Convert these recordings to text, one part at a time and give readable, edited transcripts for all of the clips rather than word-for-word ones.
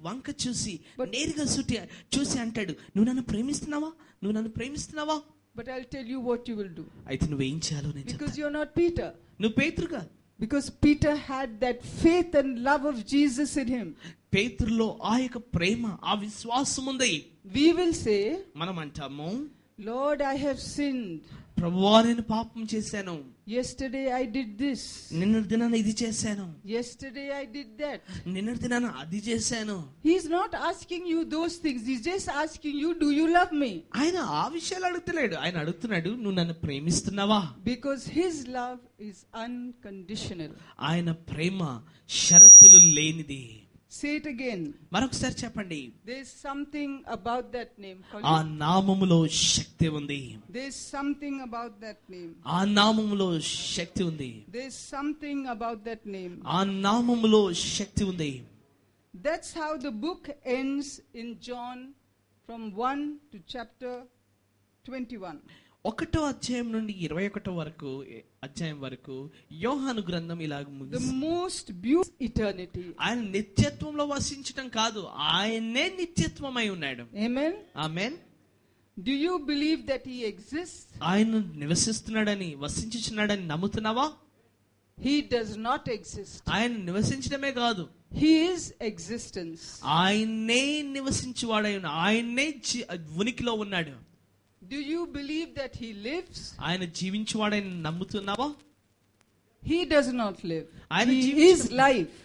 వంక చూసి నేరుగా చూసి అంటాడు, నువ్వు నన్ను ప్రేమిస్తున్నావా, నువ్వు నన్ను ప్రేమిస్తున్నావా? But I'll tell you what you will do. అయితే నువ్వేం చేయాలో నేను చెప్తాను. Because you're not Peter. నువ్వు పేతురు కాదు. Because Peter had that faith and love of Jesus in him. పేతురులో ఆ యొక్క ప్రేమ, ఆ విశ్వాసం ఉంది. We will say, మనం అంటాము, Lord, I have sinned. ప్రభువా నేను పాపం చేశాను. Yesterday I did this. నిన్నటి దినాన ఇది చేశాను. Yesterday I did that. నిన్నటి దినాన అది చేశాను. He's not asking you those things. He's just asking you, do you love me? ఆయన ఆ విషయాలు అడుగుతలేడు. ఆయన అడుగుతున్నాడు, నువ్వు నన్ను ప్రేమిస్తున్నావా? Because his love is unconditional. ఆయన ప్రేమ షరతులు లేనిది. Say it again. మరొకసారి చెప్పండి. There's something about that name. ఆ నామములో శక్తి ఉంది. There's something about that name. ఆ నామములో శక్తి ఉంది. There's something about that name. ఆ నామములో శక్తి ఉంది. That's how the book ends in John from 1 to chapter 21. 1వ అధ్యాయం నుండి 21వ అధ్యాయం వరకు యోహాను గ్రంథం ఇలా The most beautiful eternity. ఆయన నిత్యత్వంలో వసించడం కాదు, ఆయనే నిత్యత్వమై ఉన్నాడు. Amen. Amen. Do you believe that he exists? ఆయన నివసిస్తున్నాడని, వసించుచున్నాడని నమ్ముతున్నావా? He does not exist. ఆయన నివసించడమే కాదు, he is existence. ఆయనే నివసించువాడై ఉన్నాడు. ఆయనే ఉనికిలో ఉన్నాడు. Do you believe that he lives? ఆయన జీవించువాడని నమ్ముతున్నావా? He does not live. He is life.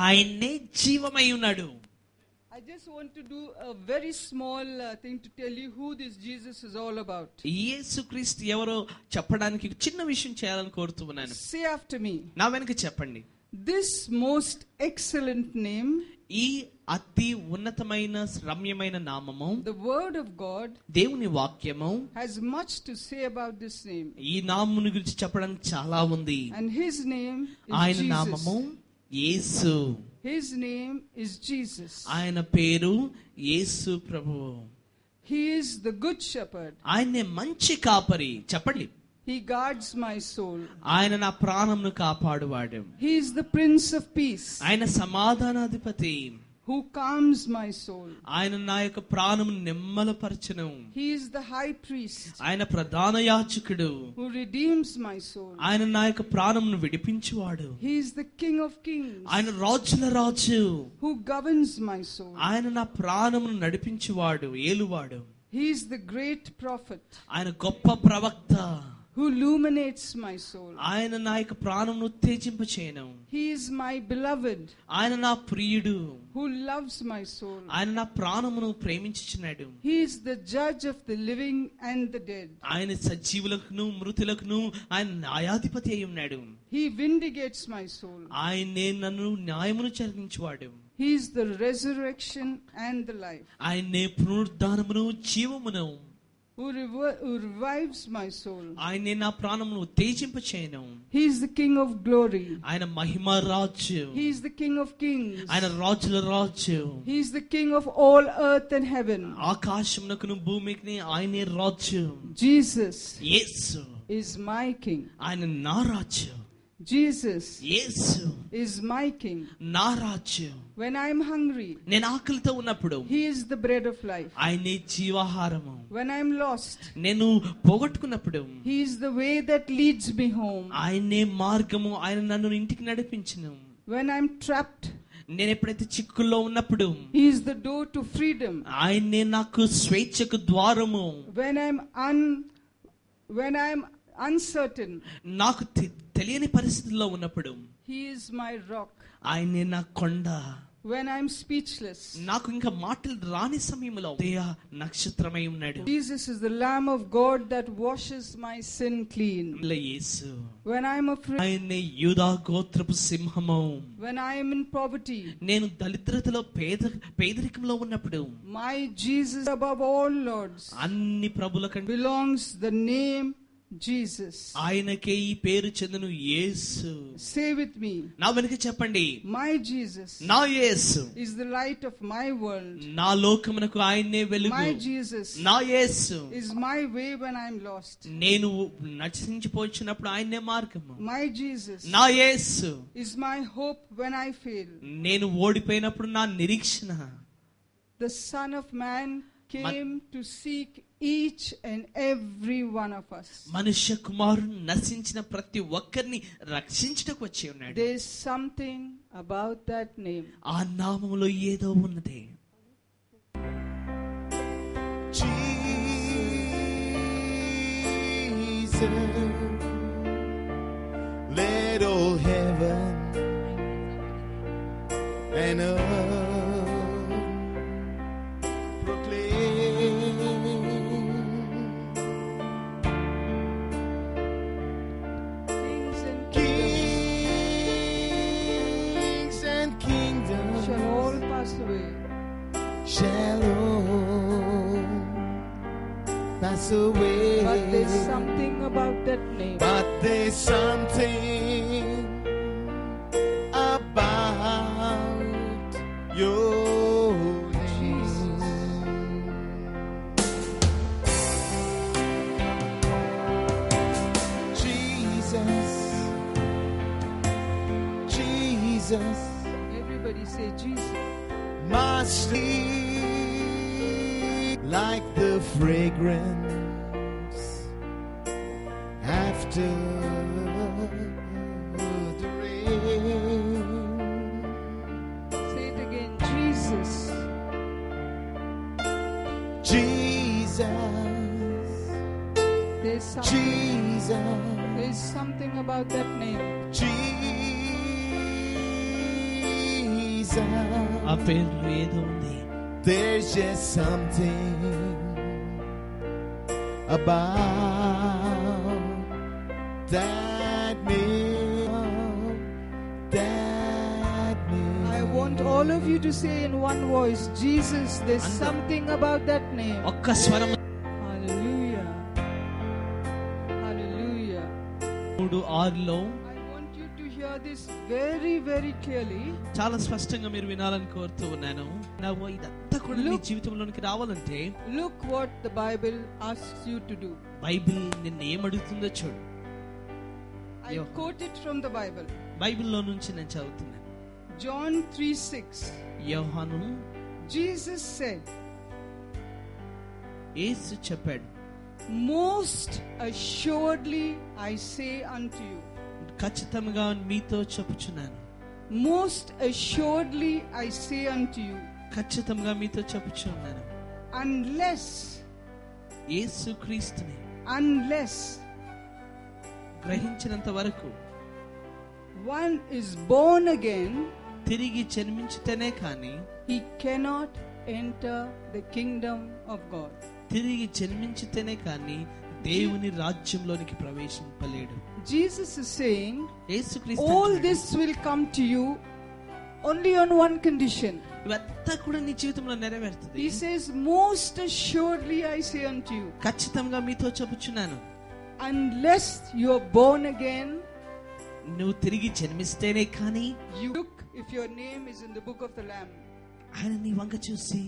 ఆయనే జీవమై ఉన్నాడు. I just want to do a very small thing to tell you who this Jesus is all about. యేసుక్రీస్తు ఎవరో చెప్పడానికి చిన్న విషయం చేయాలని కోరుతున్నాను. Say after me. నా వెనక చెప్పండి. This most excellent name, ఈ అతి ఉన్నతమైన రమ్యమైన నామము, the word of God, దేవుని వాక్యము has much to say about this name. ఈ నామముని గురించి చెప్పడానికి చాలా ఉంది. And his name is ఆయన Jesus. నామము యేసు. His name is Jesus. ఆయన పేరు యేసు ప్రభువు. He is the good shepherd. ఆయనే మంచి కాపరి. చెప్పండి. He guards my soul. ఆయన నా ప్రాణమును కాపాడువాడు. He is the Prince of Peace. ఆయన సమాధానాధిపతి. Who calms my soul. ఆయన నా యొక్క ప్రాణమును నెమ్మలపరచును. He is the high priest. ఆయన ప్రధాన యాజకుడు. Who redeems my soul. ఆయన నా యొక్క ప్రాణమును విడిపించువాడు. He is the King of kings. ఆయన రాజుల రాజు. Who governs my soul. ఆయన నా ప్రాణమును నడిపించువాడు, ఏలువాడు. He is the great prophet. ఆయన గొప్ప ప్రవక్త. Who illuminates my soul. ఆయన నా యొక్క ప్రాణమును ఉత్తేజింపచేయును. He is my beloved. ఆయన నా ప్రియుడు. Who loves my soul. ఆయన నా ప్రాణమును ప్రేమించుచున్నాడు. He is the judge of the living and the dead. ఆయన సజీవులకును మృతులకును ఆయన న్యాయాధిపతి అయి ఉన్నాడు. He vindicates my soul. ఆయనే నన్ను న్యాయమును జరిగించువాడు. He is the resurrection and the life. ఆయనే పునరుద్ధానమును జీవమును. Who revives my soul. ఆయనే నా ప్రాణమును ఉత్తేజింపచేయును. He is the King of glory. ఆయన మహిమ రాజు. He is the King of kings. ఆయన రాజుల రాజు. He is the King of all earth and heaven. ఆకాశమునకును భూమికి ఆయనే రాజు. Jesus Yesu is my King. ఆయన నా రాజు. Jesus Yesu is my King. నా రాజు. When I am hungry, నేను ఆకలితో ఉన్నప్పుడు He is the bread of life. ఆయనే జీవాహారము. When I am lost, నేను పోగొట్టుకున్నప్పుడు He is the way that leads me home. ఆయనే మార్గము. ఆయన నన్ను ఇంటికి నడిపించును. When I am trapped, నేను ఎప్పుడైతే చిక్కుల్లో ఉన్నప్పుడు He is the door to freedom. ఆయనే నాకు స్వేచ్ఛకు ద్వారము. When I am uncertain, నాకు తెలియని పరిస్థితుల్లో ఉన్నప్పుడు He is my rock. ఆయనే నా కొండ. When I am speechless, నాకు ఇంకా మాటలు రాని సమయంలో ఉదయ నక్షత్రమై ఉన్నాడు. Jesus is the Lamb of God that washes my sin clean. Yesu. When I am afraid, ఆయనే యూదా గోత్రపు సింహము. when I am in poverty, నేను దరిద్రతలో పేదరికంలో ఉన్నప్పుడు my Jesus above all lords అన్ని ప్రభుల కంటే belongs the name Jesus. ఆయనకే ఈ పేరు చెందును యేసు. Say with me. నా వెనుక చెప్పండి. My Jesus నా యేసు is the light of my world. నా లోకమునకు ఆయనే వెలుగు. My Jesus నా యేసు is my way when I'm lost. నేను నశించిపోయినప్పుడు ఆయనే మార్గము. My Jesus నా యేసు is my hope when I fail. నేను ఓడిపోయినప్పుడు నా నిరీక్షణ. The Son of Man came to seek each and every one of us. మనుష్య కుమారుడు నశించిన ప్రతి ఒక్కరిని రక్షించుటకు వచ్చి ఉన్నాడు. There is something about that name. ఆ నామములో ఏదో ఉన్నది. Jesus, let all heaven and earth proclaim. Kings and Kings and kingdoms shall all pass away. shall all pass away. But there's something about that name. But there's something about your name. Jesus, Jesus, Everybody say Jesus. must leave like the fragrance after the rain. Say it again. Jesus. Jesus, There's something. Jesus, There's something about that name. Jesus. ఆ పేరులో ఏదో ఉంది. There's just something about that name, that name. I want all of you to say in one voice, Jesus. There's something about that name. ఒక్క స్వరం. Hallelujah. Hallelujah. 3:6లో I want you to hear this very, very clearly. చాలా స్పష్టంగా మీరు వినాలని కోరుతూ ఉన్నాను. ఇదంతా కూడా మీ జీవితంలోనికి రావాలంటే Look what the Bible asks you to do. Bible నిన్ను ఏమడుగుతుందో చూడు. I quote it from the Bible. బైబిల్లో నుంచి నేను చదువుతున్నాను. John 3:6. యోహాను Jesus said, యేసు చెప్పాడు, most assuredly I say unto you. ఖచ్చితంగా మీతో చెప్పుచున్నాను. Most assuredly I say unto you. ఖచ్చితంగా మీతో చెప్పుచున్నాను. Unless యేసుక్రీస్తుని గ్రహించినంత వరకు one is born again, తిరిగి జన్మించితేనే కానీ he cannot enter the kingdom of God. తిరిగి జన్మించితేనే కానీ దేవుని రాజ్యంలోనికి ప్రవేశింపలేడు. Jesus is saying, యేసుక్రీస్తు all అంటున్నాడు, this will come to you only on one condition. ఇవంతా కూడా నీ జీవితంలో నెరవేరుతుంది. He says, most assuredly I say unto you, ఖచ్చితంగా మీతో చెప్పుచున్నాను, unless you are born again, నువ్వు తిరిగి జన్మిస్తేనే కానీ. you look if your name is in the book of the Lamb. ఆయన నీ వంక చూసి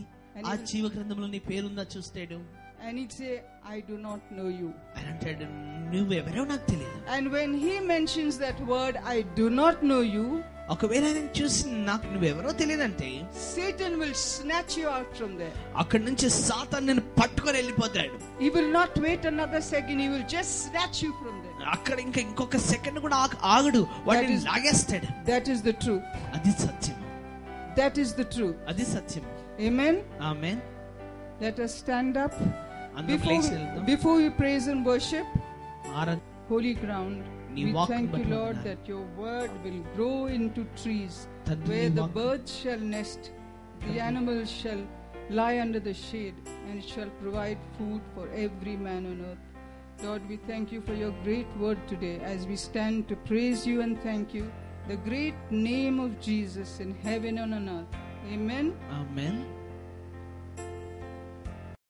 ఆ జీవ గ్రంథంలో నీ పేరుందా చూస్తాడు. And he'd say, I do not know you. ఆయన అంటాడు, నువ్వెవరో నాకు తెలియదు. And when he mentions that word, I do not know you, ఒకవేళ ఆయన చూసి నాకు నువ్వెవరో తెలియదంటే Satan will snatch you out from there. అక్కడి నుంచి సాతాను నిన్ను పట్టుకొని వెళ్ళిపోతాడు. He will not wait another second. He will just snatch you from there. అక్కడ ఇంకా ఇంకొక సెకండ్ కూడా ఆగడు, వాటిని లాగేస్తాడు. That is the truth. అది సత్యం. That is the truth. అది సత్యం. Amen. ఆమేన్. Let us stand up. అందరూ ప్లేస్ వెళ్దాం. Before we praise and worship, ఆరాధన holy ground, నీ we వాక్కు thank you, బట్టి Lord, వందనాలు. that your word will grow into trees తండ్రి, where నీ the వాక్కు birds shall nest, the animals shall lie under the shade, and it shall provide food for every man on earth. Lord, we thank you for your great word today as we stand to praise you and thank you, the great name of Jesus in heaven and on earth. Amen. Amen.